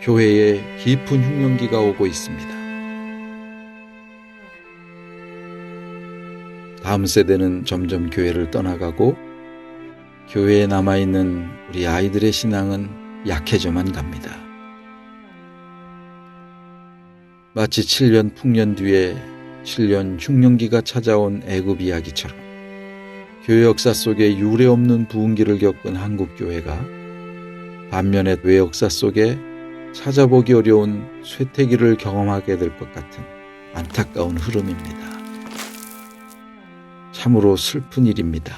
교회에 깊은 흉년기가 오고 있습니다. 다음 세대는 점점 교회를 떠나가고 교회에 남아있는 우리 아이들의 신앙은 약해져만 갑니다. 마치 7년 풍년 뒤에 7년 흉년기가 찾아온 애굽 이야기처럼 교회 역사 속에 유례없는 부흥기를 겪은 한국교회가 반면에 교회 역사 속에 찾아보기 어려운 쇠퇴기를 경험하게 될 것 같은 안타까운 흐름입니다. 참으로 슬픈 일입니다.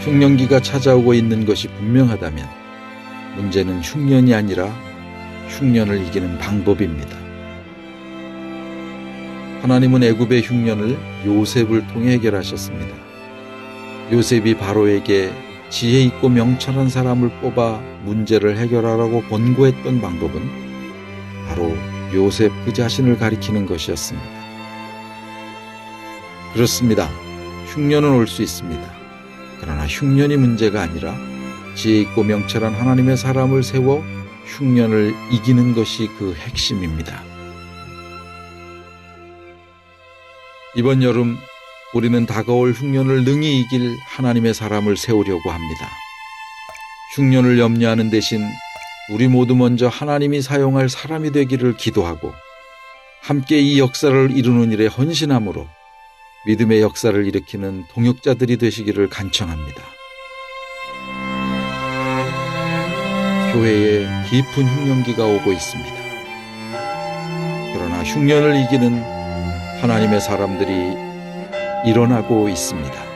흉년기가 찾아오고 있는 것이 분명하다면 문제는 흉년이 아니라 흉년을 이기는 방법입니다. 하나님은 애굽의 흉년을 요셉을 통해 해결하셨습니다. 요셉이 바로에게 지혜 있고 명철한 사람을 뽑아 문제를 해결하라고 권고했던 방법은 바로 요셉 그 자신을 가리키는 것이었습니다. 그렇습니다. 흉년은 올 수 있습니다. 그러나 흉년이 문제가 아니라 지혜 있고 명철한 하나님의 사람을 세워 흉년을 이기는 것이 그 핵심입니다. 이번 여름 우리는 다가올 흉년을 능히 이길 하나님의 사람을 세우려고 합니다. 흉년을 염려하는 대신 우리 모두 먼저 하나님이 사용할 사람이 되기를 기도하고 함께 이 역사를 이루는 일에 헌신함으로 믿음의 역사를 일으키는 동역자들이 되시기를 간청합니다. 교회에 깊은 흉년기가 오고 있습니다. 그러나 흉년을 이기는 하나님의 사람들이 일어나고 있습니다.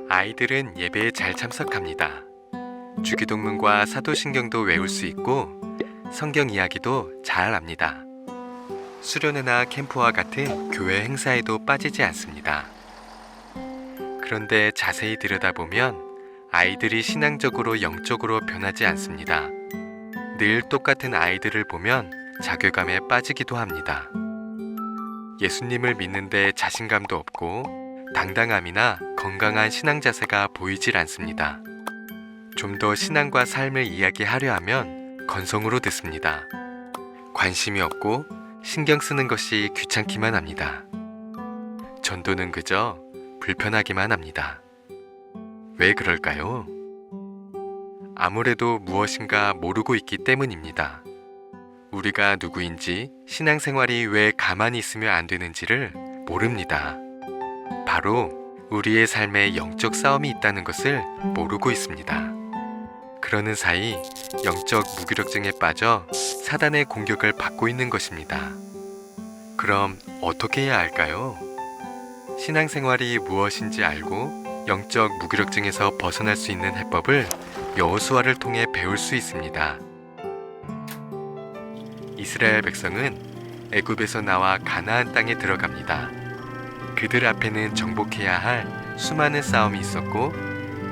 아이들은 예배에 잘 참석합니다. 주기도문과 사도신경도 외울 수 있고 성경 이야기도 잘 압니다. 수련회나 캠프와 같은 교회 행사에도 빠지지 않습니다. 그런데 자세히 들여다보면 아이들이 신앙적으로 영적으로 변하지 않습니다. 늘 똑같은 아이들을 보면 자괴감에 빠지기도 합니다. 예수님을 믿는데 자신감도 없고 당당함이나 건강한 신앙 자세가 보이질 않습니다. 좀 더 신앙과 삶을 이야기하려 하면 건성으로 듣습니다. 관심이 없고 신경 쓰는 것이 귀찮기만 합니다. 전도는 그저 불편하기만 합니다. 왜 그럴까요? 아무래도 무엇인가 모르고 있기 때문입니다. 우리가 누구인지, 신앙생활이 왜 가만히 있으면 안 되는지를 모릅니다. 바로 우리의 삶에 영적 싸움이 있다는 것을 모르고 있습니다. 그러는 사이 영적 무기력증에 빠져 사단의 공격을 받고 있는 것입니다. 그럼 어떻게 해야 할까요? 신앙생활이 무엇인지 알고 영적 무기력증에서 벗어날 수 있는 해법을 여호수아를 통해 배울 수 있습니다. 이스라엘 백성은 애굽에서 나와 가나안 땅에 들어갑니다. 그들 앞에는 정복해야 할 수많은 싸움이 있었고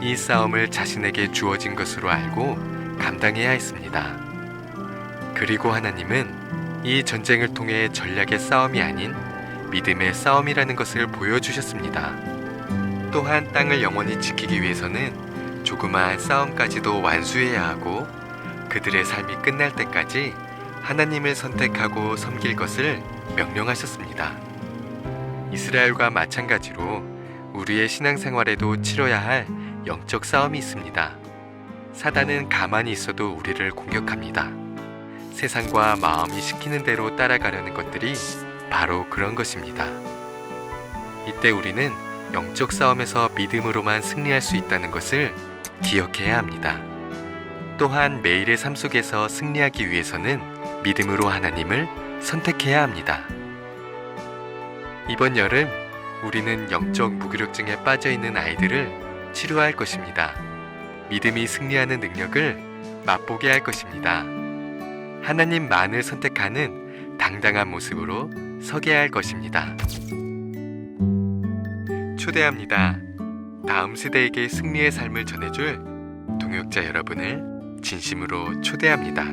이 싸움을 자신에게 주어진 것으로 알고 감당해야 했습니다. 그리고 하나님은 이 전쟁을 통해 전략의 싸움이 아닌 믿음의 싸움이라는 것을 보여주셨습니다. 또한 땅을 영원히 지키기 위해서는 조그마한 싸움까지도 완수해야 하고 그들의 삶이 끝날 때까지 하나님을 선택하고 섬길 것을 명령하셨습니다. 이스라엘과 마찬가지로 우리의 신앙생활에도 치러야 할 영적 싸움이 있습니다. 사단은 가만히 있어도 우리를 공격합니다. 세상과 마음이 시키는 대로 따라가려는 것들이 바로 그런 것입니다. 이때 우리는 영적 싸움에서 믿음으로만 승리할 수 있다는 것을 기억해야 합니다. 또한 매일의 삶 속에서 승리하기 위해서는 믿음으로 하나님을 선택해야 합니다. 이번 여름 우리는 영적 무기력증에 빠져있는 아이들을 치료할 것입니다. 믿음이 승리하는 능력을 맛보게 할 것입니다. 하나님만을 선택하는 당당한 모습으로 서게 할 것입니다. 초대합니다. 다음 세대에게 승리의 삶을 전해줄 동역자 여러분을 진심으로 초대합니다.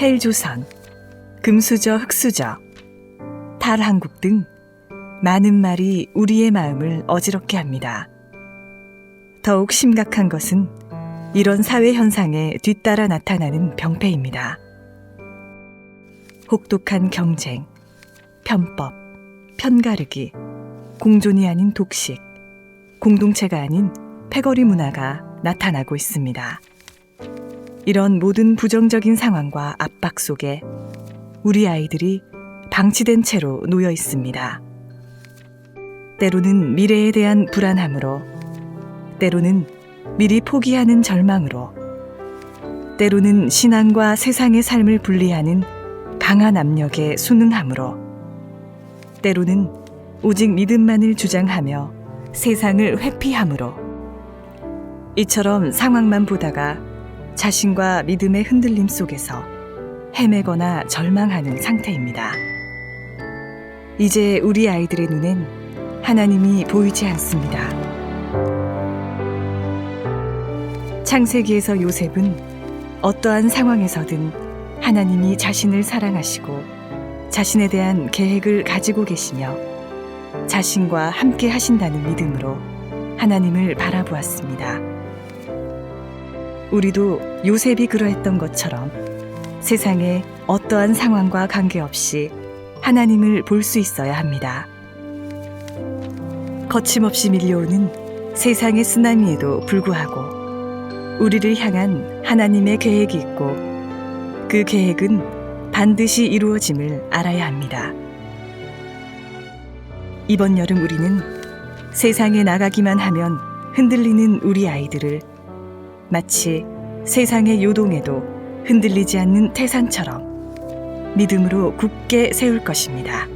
헬조선, 금수저, 흑수저, 탈한국 등 많은 말이 우리의 마음을 어지럽게 합니다. 더욱 심각한 것은 이런 사회 현상에 뒤따라 나타나는 병폐입니다. 혹독한 경쟁, 편법, 편가르기, 공존이 아닌 독식, 공동체가 아닌 패거리 문화가 나타나고 있습니다. 이런 모든 부정적인 상황과 압박 속에 우리 아이들이 방치된 채로 놓여 있습니다. 때로는 미래에 대한 불안함으로, 때로는 미리 포기하는 절망으로, 때로는 신앙과 세상의 삶을 분리하는 강한 압력에 순응함으로, 때로는 오직 믿음만을 주장하며 세상을 회피함으로, 이처럼 상황만 보다가 자신과 믿음의 흔들림 속에서 헤매거나 절망하는 상태입니다. 이제 우리 아이들의 눈엔 하나님이 보이지 않습니다. 창세기에서 요셉은 어떠한 상황에서든 하나님이 자신을 사랑하시고 자신에 대한 계획을 가지고 계시며 자신과 함께 하신다는 믿음으로 하나님을 바라보았습니다. 우리도 요셉이 그러했던 것처럼 세상의 어떠한 상황과 관계없이 하나님을 볼 수 있어야 합니다. 거침없이 밀려오는 세상의 쓰나미에도 불구하고 우리를 향한 하나님의 계획이 있고 그 계획은 반드시 이루어짐을 알아야 합니다. 이번 여름 우리는 세상에 나가기만 하면 흔들리는 우리 아이들을 마치 세상의 요동에도 흔들리지 않는 태산처럼 믿음으로 굳게 세울 것입니다.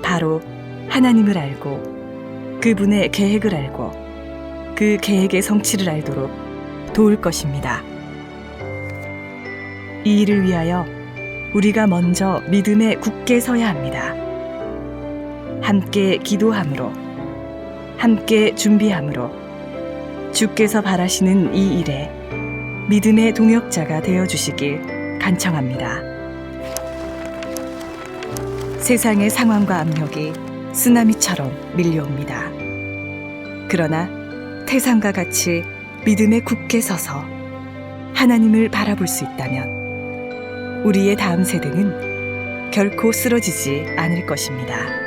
바로 하나님을 알고 그분의 계획을 알고 그 계획의 성취를 알도록 도울 것입니다. 이 일을 위하여 우리가 먼저 믿음에 굳게 서야 합니다. 함께 기도함으로, 함께 준비함으로 주께서 바라시는 이 일에 믿음의 동역자가 되어주시길 간청합니다. 세상의 상황과 압력이 쓰나미처럼 밀려옵니다. 그러나 태산과 같이 믿음에 굳게 서서 하나님을 바라볼 수 있다면 우리의 다음 세대는 결코 쓰러지지 않을 것입니다.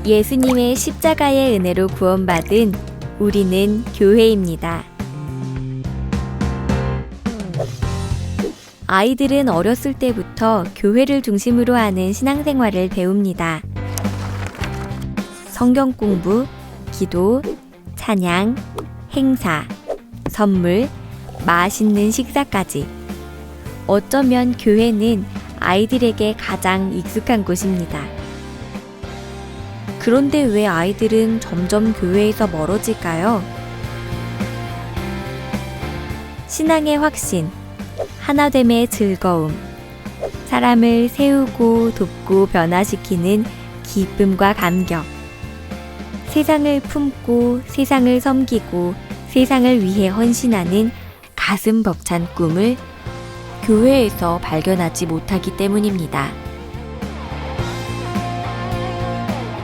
예수님의 십자가의 은혜로 구원받은 우리는 교회입니다. 아이들은 어렸을 때부터 교회를 중심으로 하는 신앙생활을 배웁니다. 성경 공부, 기도, 찬양, 행사, 선물, 맛있는 식사까지. 어쩌면 교회는 아이들에게 가장 익숙한 곳입니다. 그런데 왜 아이들은 점점 교회에서 멀어질까요? 신앙의 확신, 하나됨의 즐거움, 사람을 세우고 돕고 변화시키는 기쁨과 감격, 세상을 품고 세상을 섬기고 세상을 위해 헌신하는 가슴 벅찬 꿈을 교회에서 발견하지 못하기 때문입니다.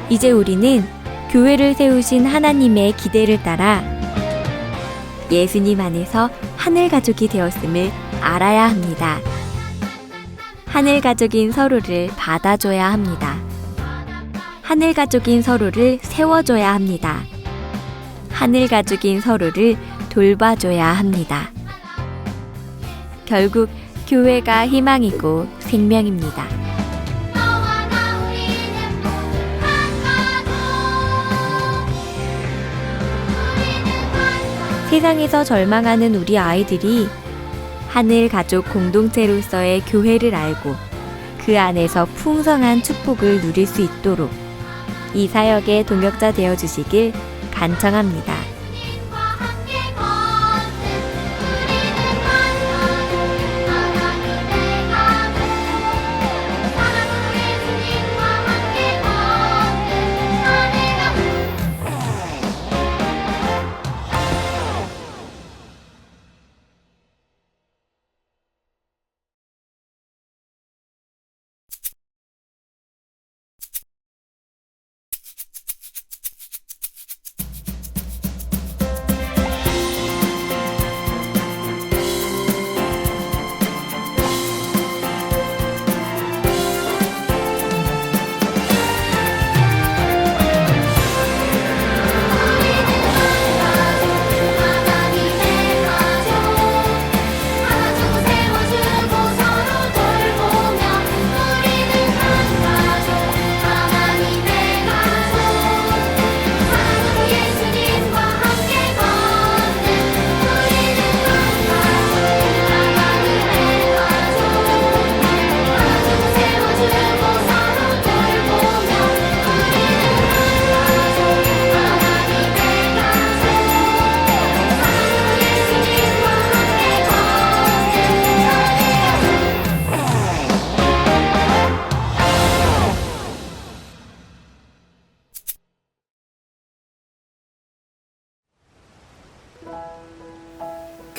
이제 우리는 교회를 세우신 하나님의 기대를 따라 예수님 안에서 하늘 가족이 되었음을 알아야 합니다. 하늘 가족인 서로를 받아줘야 합니다. 하늘 가족인 서로를 세워줘야 합니다. 하늘 가족인 서로를 돌봐줘야 합니다. 결국 교회가 희망이고 생명입니다. 세상에서 절망하는 우리 아이들이 하늘 가족 공동체로서의 교회를 알고 그 안에서 풍성한 축복을 누릴 수 있도록 이 사역의 동역자 되어 주시길 간청합니다.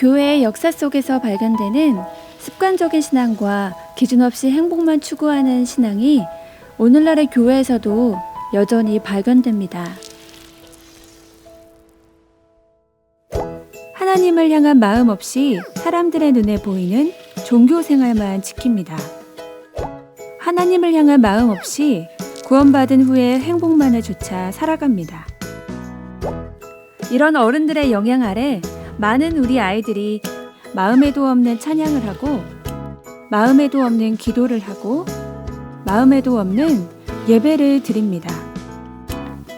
교회의 역사 속에서 발견되는 습관적인 신앙과 기준 없이 행복만 추구하는 신앙이 오늘날의 교회에서도 여전히 발견됩니다. 하나님을 향한 마음 없이 사람들의 눈에 보이는 종교 생활만 지킵니다. 하나님을 향한 마음 없이 구원받은 후에 행복만을 좇아 살아갑니다. 이런 어른들의 영향 아래 많은 우리 아이들이 마음에도 없는 찬양을 하고, 마음에도 없는 기도를 하고, 마음에도 없는 예배를 드립니다.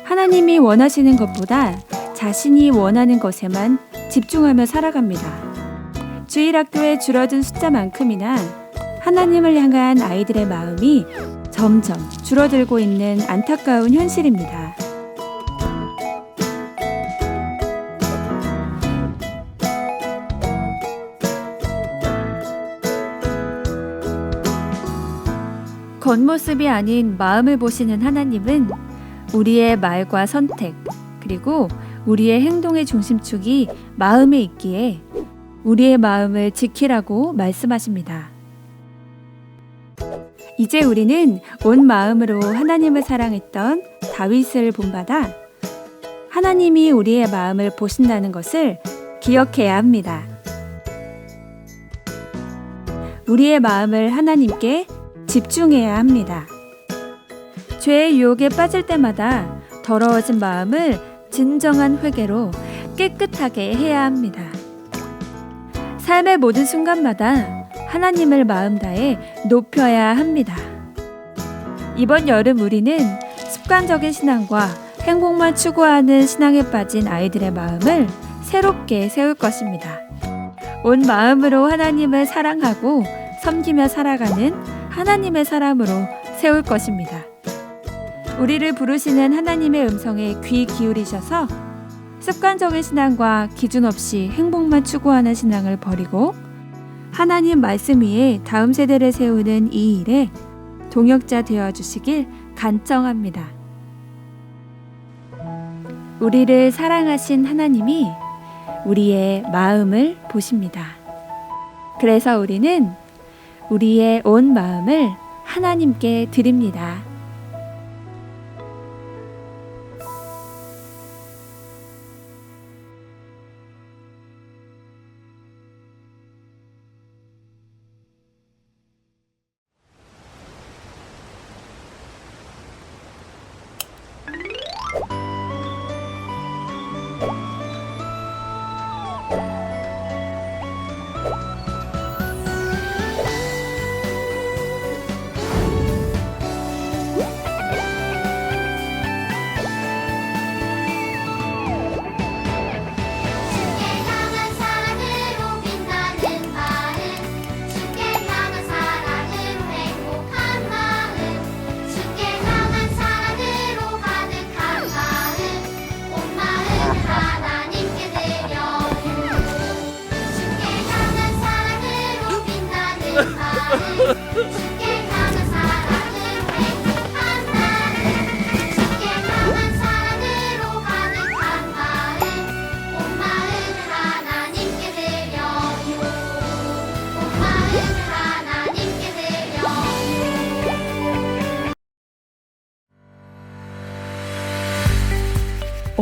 하나님이 원하시는 것보다 자신이 원하는 것에만 집중하며 살아갑니다. 주일학교의 줄어든 숫자만큼이나 하나님을 향한 아이들의 마음이 점점 줄어들고 있는 안타까운 현실입니다. 겉모습이 아닌 마음을 보시는 하나님은 우리의 말과 선택, 그리고 우리의 행동의 중심축이 마음에 있기에 우리의 마음을 지키라고 말씀하십니다. 이제 우리는 온 마음으로 하나님을 사랑했던 다윗을 본받아 하나님이 우리의 마음을 보신다는 것을 기억해야 합니다. 우리의 마음을 하나님께 집중해야 합니다. 죄의 유혹에 빠질 때마다 더러워진 마음을 진정한 회개로 깨끗하게 해야 합니다. 삶의 모든 순간마다 하나님을 마음 다해 높여야 합니다. 이번 여름 우리는 습관적인 신앙과 행복만 추구하는 신앙에 빠진 아이들의 마음을 새롭게 세울 것입니다. 온 마음으로 하나님을 사랑하고 섬기며 살아가는 하나님의 사람으로 세울 것입니다. 우리를 부르시는 하나님의 음성에 귀 기울이셔서 습관적인 신앙과 기준 없이 행복만 추구하는 신앙을 버리고 하나님 말씀 위에 다음 세대를 세우는 이 일에 동역자 되어주시길 간청합니다. 우리를 사랑하신 하나님이 우리의 마음을 보십니다. 그래서 우리는 우리의 온 마음을 하나님께 드립니다.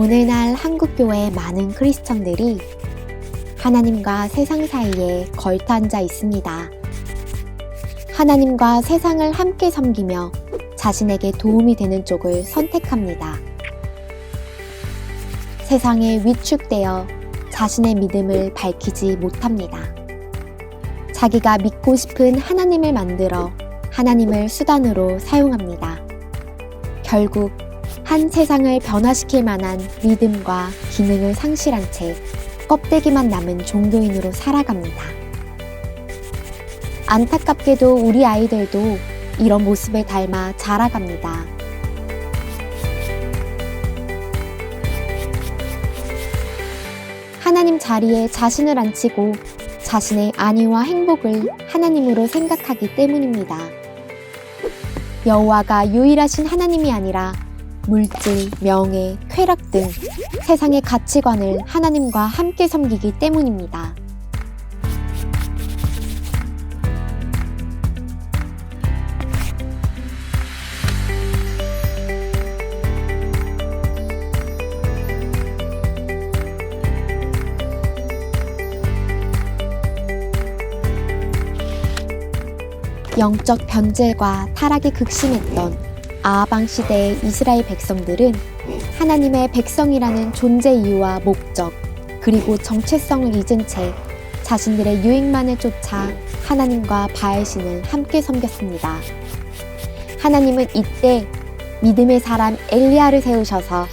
오늘날 한국교회의 많은 크리스천들이 하나님과 세상 사이에 걸터앉아 있습니다. 하나님과 세상을 함께 섬기며 자신에게 도움이 되는 쪽을 선택합니다. 세상에 위축되어 자신의 믿음을 밝히지 못합니다. 자기가 믿고 싶은 하나님을 만들어 하나님을 수단으로 사용합니다. 결국 한 세상을 변화시킬 만한 믿음과 기능을 상실한 채 껍데기만 남은 종교인으로 살아갑니다. 안타깝게도 우리 아이들도 이런 모습을 닮아 자라갑니다. 하나님 자리에 자신을 앉히고 자신의 안위와 행복을 하나님으로 생각하기 때문입니다. 여호와가 유일하신 하나님이 아니라 물질, 명예, 쾌락 등 세상의 가치관을 하나님과 함께 섬기기 때문입니다. 영적 변질과 타락이 극심했던 아하방 시대의 이스라엘 백성들은 하나님의 백성이라는 존재 이유와 목적, 그리고 정체성을 잊은 채 자신들의 유익만을 쫓아 하나님과 바알신을 함께 섬겼습니다. 하나님은 이때 믿음의 사람 엘리야를 세우셔서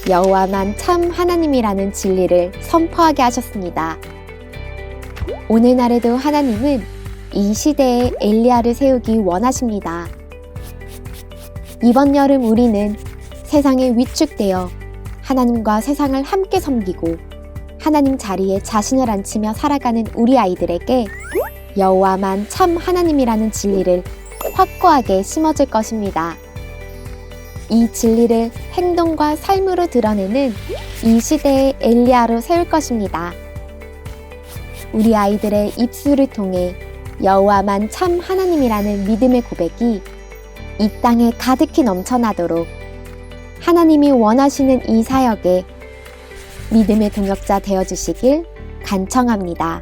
여호와만 참 하나님이라는 진리를 선포하게 하셨습니다. 오늘날에도 하나님은 이 시대에 엘리야를 세우기 원하십니다. 이번 여름 우리는 세상에 위축되어 하나님과 세상을 함께 섬기고 하나님 자리에 자신을 앉히며 살아가는 우리 아이들에게 여호와만 참 하나님이라는 진리를 확고하게 심어줄 것입니다. 이 진리를 행동과 삶으로 드러내는 이 시대의 엘리야로 세울 것입니다. 우리 아이들의 입술을 통해 여호와만 참 하나님이라는 믿음의 고백이 이 땅에 가득히 넘쳐나도록 하나님이 원하시는 이 사역에 믿음의 동역자 되어주시길 간청합니다.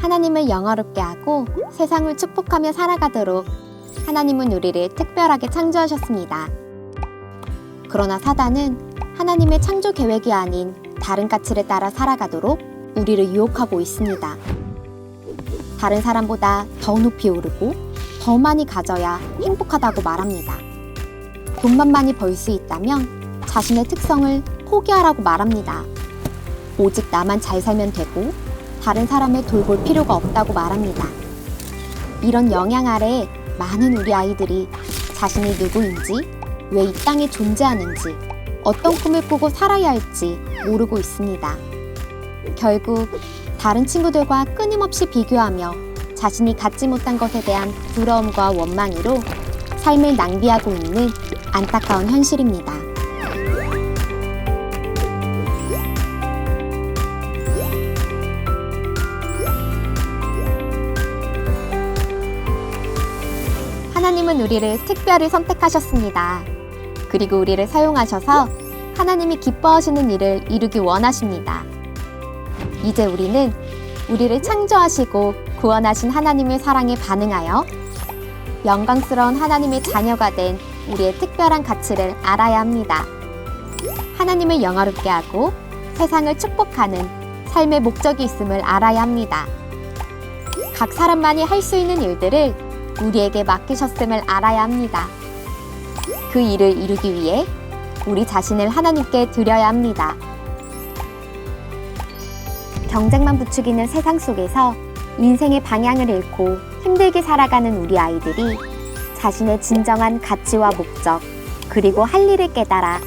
하나님을 영화롭게 하고 세상을 축복하며 살아가도록 하나님은 우리를 특별하게 창조하셨습니다. 그러나 사단은 하나님의 창조 계획이 아닌 다른 가치를 따라 살아가도록 우리를 유혹하고 있습니다. 다른 사람보다 더 높이 오르고 더 많이 가져야 행복하다고 말합니다. 돈만 많이 벌 수 있다면 자신의 특성을 포기하라고 말합니다. 오직 나만 잘 살면 되고 다른 사람을 돌볼 필요가 없다고 말합니다. 이런 영향 아래 많은 우리 아이들이 자신이 누구인지, 왜 이 땅에 존재하는지, 어떤 꿈을 꾸고 살아야 할지 모르고 있습니다. 결국 다른 친구들과 끊임없이 비교하며 자신이 갖지 못한 것에 대한 부러움과 원망으로 삶을 낭비하고 있는 안타까운 현실입니다. 하나님은 우리를 특별히 선택하셨습니다. 그리고 우리를 사용하셔서 하나님이 기뻐하시는 일을 이루기 원하십니다. 이제 우리는 우리를 창조하시고 구원하신 하나님의 사랑에 반응하여 영광스러운 하나님의 자녀가 된 우리의 특별한 가치를 알아야 합니다. 하나님을 영화롭게 하고 세상을 축복하는 삶의 목적이 있음을 알아야 합니다. 각 사람만이 할 수 있는 일들을 우리에게 맡기셨음을 알아야 합니다. 그 일을 이루기 위해 우리 자신을 하나님께 드려야 합니다. 경쟁만 부추기는 세상 속에서 인생의 방향을 잃고 힘들게 살아가는 우리 아이들이 자신의 진정한 가치와 목적, 그리고 할 일을 깨달아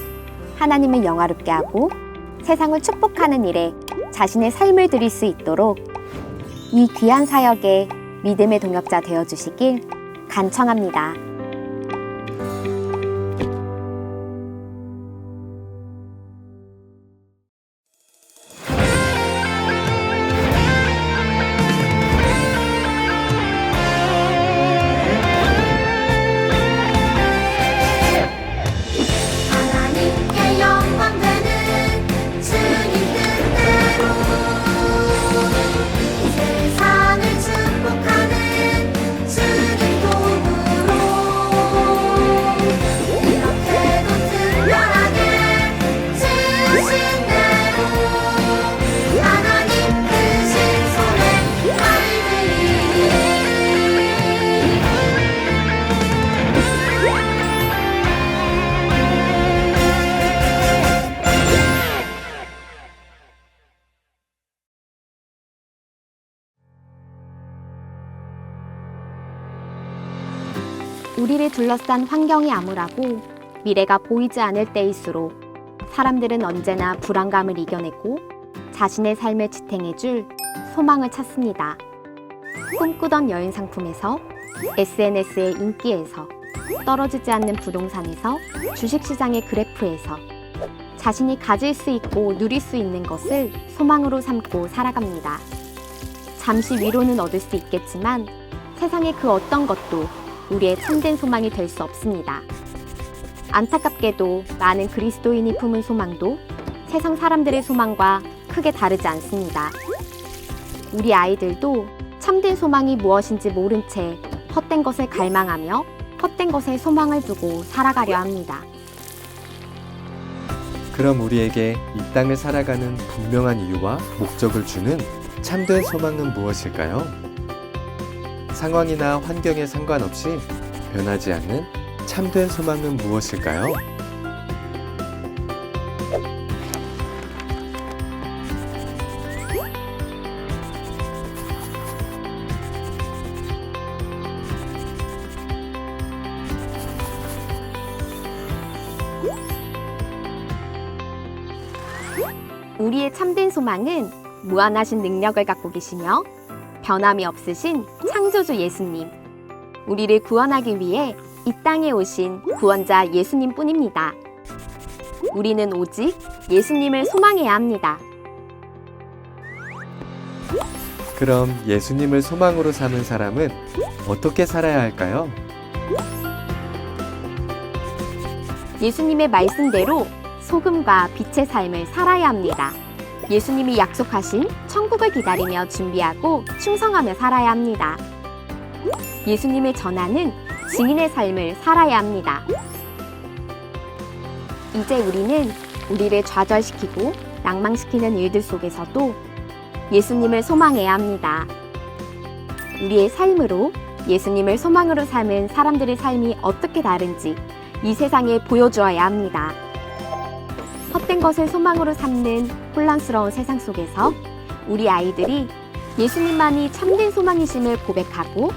하나님을 영화롭게 하고 세상을 축복하는 일에 자신의 삶을 드릴 수 있도록 이 귀한 사역에 믿음의 동역자 되어주시길 간청합니다. 하나님께 영광되는 주님 뜻대로 우리를 둘러싼 환경이 암울하고 미래가 보이지 않을 때일수록 사람들은 언제나 불안감을 이겨내고 자신의 삶을 지탱해줄 소망을 찾습니다. 꿈꾸던 여행 상품에서 SNS의 인기에서 떨어지지 않는 부동산에서 주식시장의 그래프에서 자신이 가질 수 있고 누릴 수 있는 것을 소망으로 삼고 살아갑니다. 잠시 위로는 얻을 수 있겠지만 세상의 그 어떤 것도 우리의 참된 소망이 될 수 없습니다. 안타깝게도 많은 그리스도인이 품은 소망도 세상 사람들의 소망과 크게 다르지 않습니다. 우리 아이들도 참된 소망이 무엇인지 모른 채 헛된 것을 갈망하며 헛된 것에 소망을 두고 살아가려 합니다. 그럼 우리에게 이 땅을 살아가는 분명한 이유와 목적을 주는 참된 소망은 무엇일까요? 상황이나 환경에 상관없이 변하지 않는 참된 소망은 무엇일까요? 우리의 참된 소망은 무한하신 능력을 갖고 계시며 변함이 없으신 창조주 예수님, 우리를 구원하기 위해 이 땅에 오신 구원자 예수님 뿐입니다. 우리는 오직 예수님을 소망해야 합니다. 그럼 예수님을 소망으로 삼은 사람은 어떻게 살아야 할까요? 예수님의 말씀대로 소금과 빛의 삶을 살아야 합니다. 예수님이 약속하신 천국을 기다리며 준비하고 충성하며 살아야 합니다. 예수님을 전하는 증인의 삶을 살아야 합니다. 이제 우리는 우리를 좌절시키고 낭망시키는 일들 속에서도 예수님을 소망해야 합니다. 우리의 삶으로 예수님을 소망으로 삶은 사람들의 삶이 어떻게 다른지 이 세상에 보여주어야 합니다. 헛된 것을 소망으로 삼는 혼란스러운 세상 속에서 우리 아이들이 예수님만이 참된 소망이심을 고백하고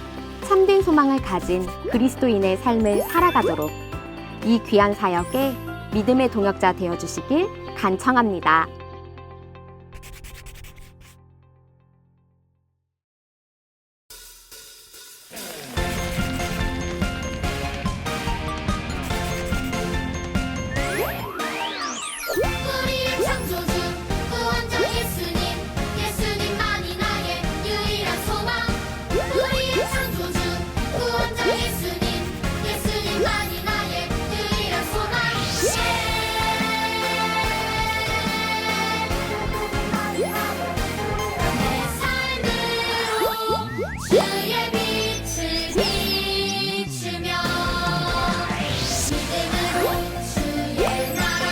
참된 소망을 가진 그리스도인의 삶을 살아가도록 이 귀한 사역에 믿음의 동역자 되어주시길 간청합니다. 우리의 창조주 구원자 예수님, 예수님만이 나의 유일한 소망. 우리의 창조주 구원자 예수님, 예수님만이 나의 유일한 소망. 내 삶으로 주의 빛을 비추며 믿음으로 주의 나라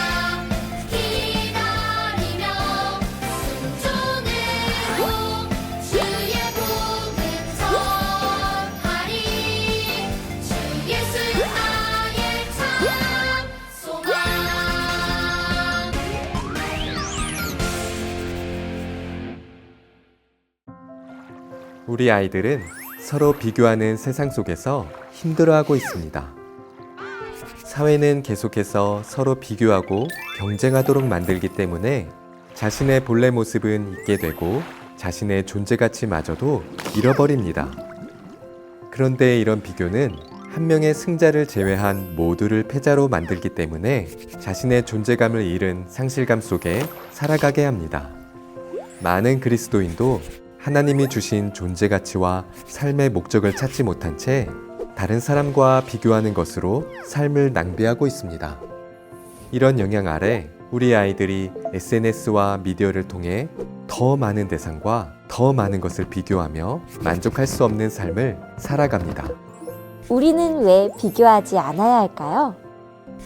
기다리며 순종으로 주의 복음 전하리. 주 예수 나의 참 소망. 우리 아이들은 서로 비교하는 세상 속에서 힘들어하고 있습니다. 사회는 계속해서 서로 비교하고 경쟁하도록 만들기 때문에 자신의 본래 모습은 잊게 되고 자신의 존재 가치마저도 잃어버립니다. 그런데 이런 비교는 한 명의 승자를 제외한 모두를 패자로 만들기 때문에 자신의 존재감을 잃은 상실감 속에 살아가게 합니다. 많은 그리스도인도 하나님이 주신 존재 가치와 삶의 목적을 찾지 못한 채 다른 사람과 비교하는 것으로 삶을 낭비하고 있습니다. 이런 영향 아래 우리 아이들이 SNS와 미디어를 통해 더 많은 대상과 더 많은 것을 비교하며 만족할 수 없는 삶을 살아갑니다. 우리는 왜 비교하지 않아야 할까요?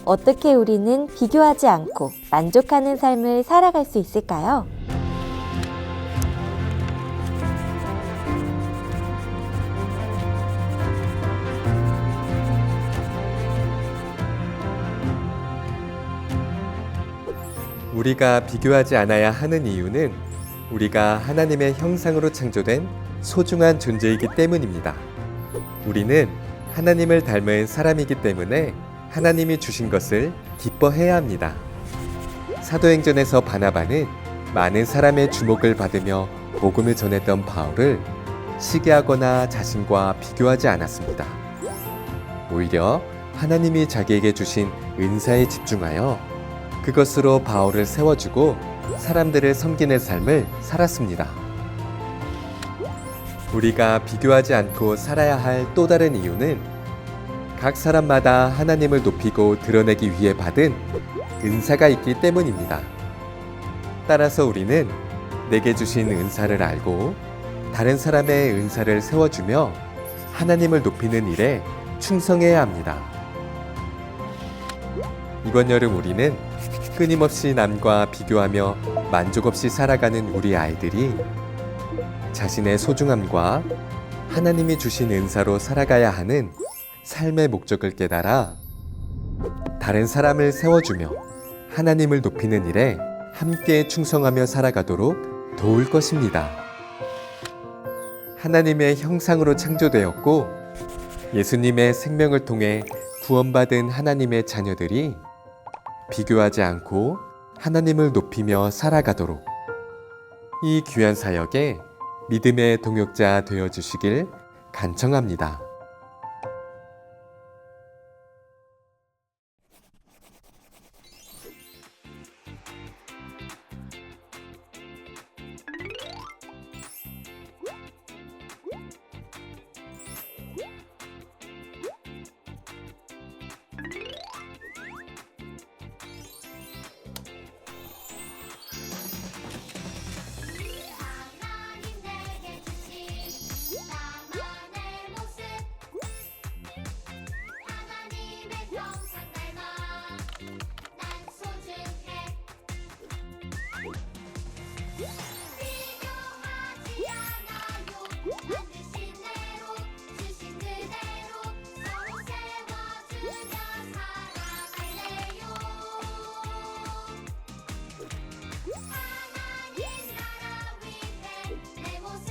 어떻게 우리는 비교하지 않고 만족하는 삶을 살아갈 수 있을까요? 우리가 비교하지 않아야 하는 이유는 우리가 하나님의 형상으로 창조된 소중한 존재이기 때문입니다. 우리는 하나님을 닮은 사람이기 때문에 하나님이 주신 것을 기뻐해야 합니다. 사도행전에서 바나바는 많은 사람의 주목을 받으며 복음을 전했던 바울을 시기하거나 자신과 비교하지 않았습니다. 오히려 하나님이 자기에게 주신 은사에 집중하여 그것으로 바울을 세워주고 사람들을 섬기는 삶을 살았습니다. 우리가 비교하지 않고 살아야 할 또 다른 이유는 각 사람마다 하나님을 높이고 드러내기 위해 받은 은사가 있기 때문입니다. 따라서 우리는 내게 주신 은사를 알고 다른 사람의 은사를 세워주며 하나님을 높이는 일에 충성해야 합니다. 이번 여름 우리는 끊임없이 남과 비교하며 만족 없이 살아가는 우리 아이들이 자신의 소중함과 하나님이 주신 은사로 살아가야 하는 삶의 목적을 깨달아 다른 사람을 세워주며 하나님을 높이는 일에 함께 충성하며 살아가도록 도울 것입니다. 하나님의 형상으로 창조되었고 예수님의 생명을 통해 구원받은 하나님의 자녀들이 비교하지 않고 하나님을 높이며 살아가도록 이 귀한 사역에 믿음의 동역자 되어주시길 간청합니다. 하나님 내게 주신 나만의 모습 하나님의 형상 닮아 난 소중해 비교하지 않아요 만드신 대로 주신 그대로 서로 세워주며 살아갈래요 하나님 나라 위해 내 모습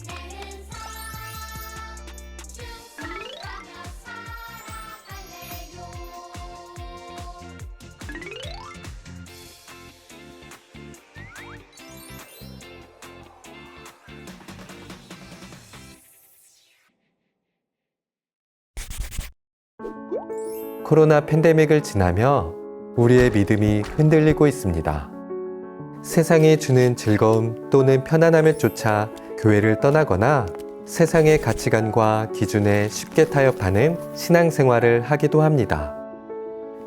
내 은사 충성하며 살아갈래요 코로나 팬데믹을 지나며 우리의 믿음이 흔들리고 있습니다. 세상이 주는 즐거움 또는 편안함을 쫓아 교회를 떠나거나 세상의 가치관과 기준에 쉽게 타협하는 신앙생활을 하기도 합니다.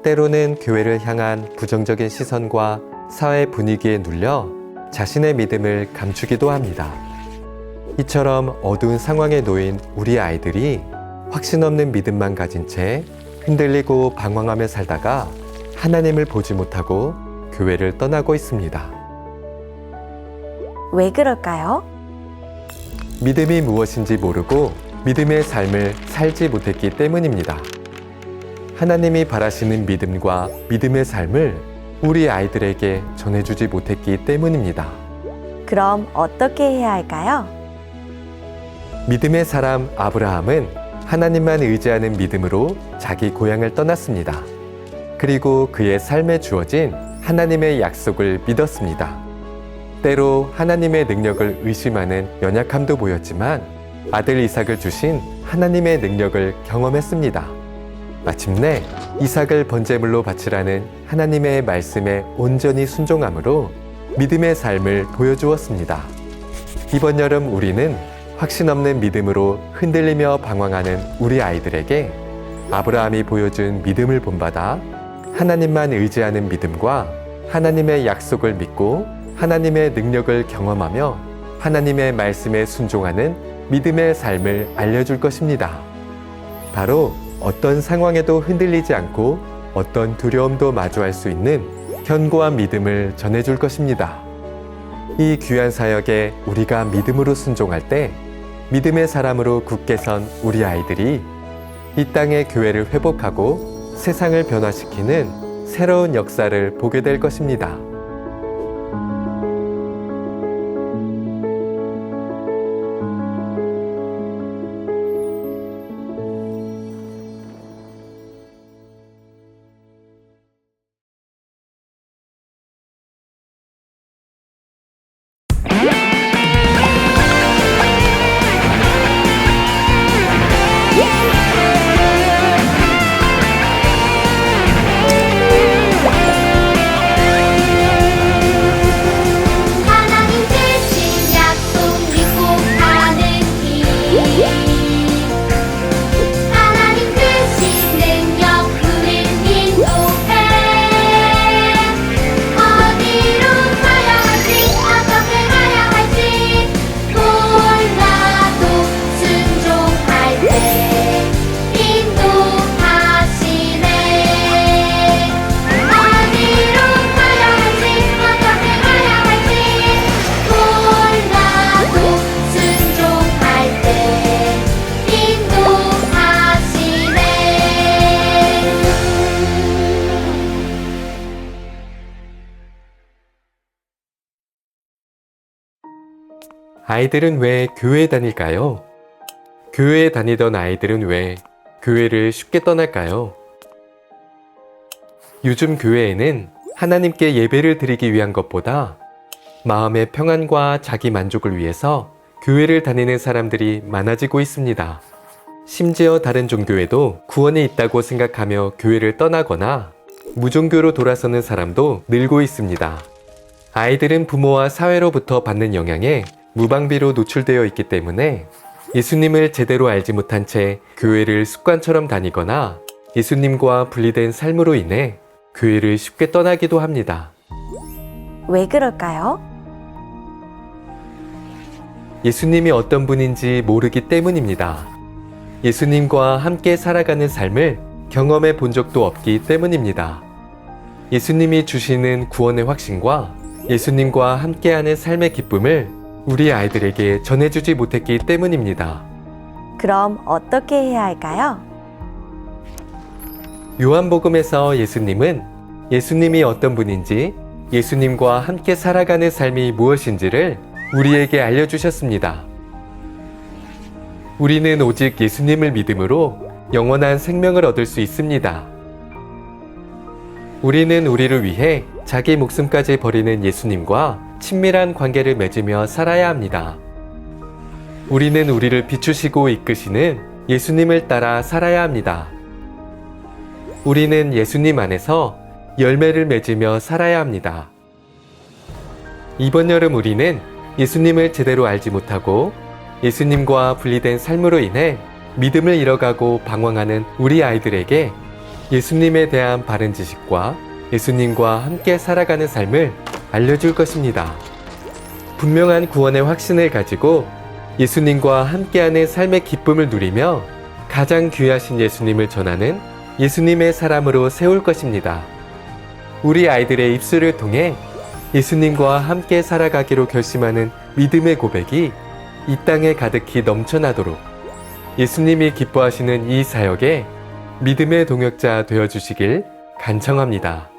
때로는 교회를 향한 부정적인 시선과 사회 분위기에 눌려 자신의 믿음을 감추기도 합니다. 이처럼 어두운 상황에 놓인 우리 아이들이 확신 없는 믿음만 가진 채 흔들리고 방황하며 살다가 하나님을 보지 못하고 교회를 떠나고 있습니다. 왜 그럴까요? 믿음이 무엇인지 모르고 믿음의 삶을 살지 못했기 때문입니다. 하나님이 바라시는 믿음과 믿음의 삶을 우리 아이들에게 전해주지 못했기 때문입니다. 그럼 어떻게 해야 할까요? 믿음의 사람 아브라함은 하나님만 의지하는 믿음으로 자기 고향을 떠났습니다. 그리고 그의 삶에 주어진 하나님의 약속을 믿었습니다. 때로 하나님의 능력을 의심하는 연약함도 보였지만 아들 이삭을 주신 하나님의 능력을 경험했습니다. 마침내 이삭을 번제물로 바치라는 하나님의 말씀에 온전히 순종함으로 믿음의 삶을 보여주었습니다. 이번 여름 우리는 확신 없는 믿음으로 흔들리며 방황하는 우리 아이들에게 아브라함이 보여준 믿음을 본받아 하나님만 의지하는 믿음과 하나님의 약속을 믿고 하나님의 능력을 경험하며 하나님의 말씀에 순종하는 믿음의 삶을 알려줄 것입니다. 바로 어떤 상황에도 흔들리지 않고 어떤 두려움도 마주할 수 있는 견고한 믿음을 전해줄 것입니다. 이 귀한 사역에 우리가 믿음으로 순종할 때 믿음의 사람으로 굳게 선 우리 아이들이 이 땅의 교회를 회복하고 세상을 변화시키는 새로운 역사를 보게 될 것입니다. 아이들은 왜 교회에 다닐까요? 교회에 다니던 아이들은 왜 교회를 쉽게 떠날까요? 요즘 교회에는 하나님께 예배를 드리기 위한 것보다 마음의 평안과 자기 만족을 위해서 교회를 다니는 사람들이 많아지고 있습니다. 심지어 다른 종교에도 구원이 있다고 생각하며 교회를 떠나거나 무종교로 돌아서는 사람도 늘고 있습니다. 아이들은 부모와 사회로부터 받는 영향에 무방비로 노출되어 있기 때문에 예수님을 제대로 알지 못한 채 교회를 습관처럼 다니거나 예수님과 분리된 삶으로 인해 교회를 쉽게 떠나기도 합니다. 왜 그럴까요? 예수님이 어떤 분인지 모르기 때문입니다. 예수님과 함께 살아가는 삶을 경험해 본 적도 없기 때문입니다. 예수님이 주시는 구원의 확신과 예수님과 함께하는 삶의 기쁨을 우리 아이들에게 전해주지 못했기 때문입니다. 그럼 어떻게 해야 할까요? 요한복음에서 예수님은 예수님이 어떤 분인지, 예수님과 함께 살아가는 삶이 무엇인지를 우리에게 알려주셨습니다. 우리는 오직 예수님을 믿음으로 영원한 생명을 얻을 수 있습니다. 우리는 우리를 위해 자기 목숨까지 버리는 예수님과 친밀한 관계를 맺으며 살아야 합니다. 우리는 우리를 비추시고 이끄시는 예수님을 따라 살아야 합니다. 우리는 예수님 안에서 열매를 맺으며 살아야 합니다. 이번 여름 우리는 예수님을 제대로 알지 못하고 예수님과 분리된 삶으로 인해 믿음을 잃어가고 방황하는 우리 아이들에게 예수님에 대한 바른 지식과 예수님과 함께 살아가는 삶을 알려줄 것입니다. 분명한 구원의 확신을 가지고 예수님과 함께하는 삶의 기쁨을 누리며 가장 귀하신 예수님을 전하는 예수님의 사람으로 세울 것입니다. 우리 아이들의 입술을 통해 예수님과 함께 살아가기로 결심하는 믿음의 고백이 이 땅에 가득히 넘쳐나도록 예수님이 기뻐하시는 이 사역에 믿음의 동역자 되어주시길 간청합니다.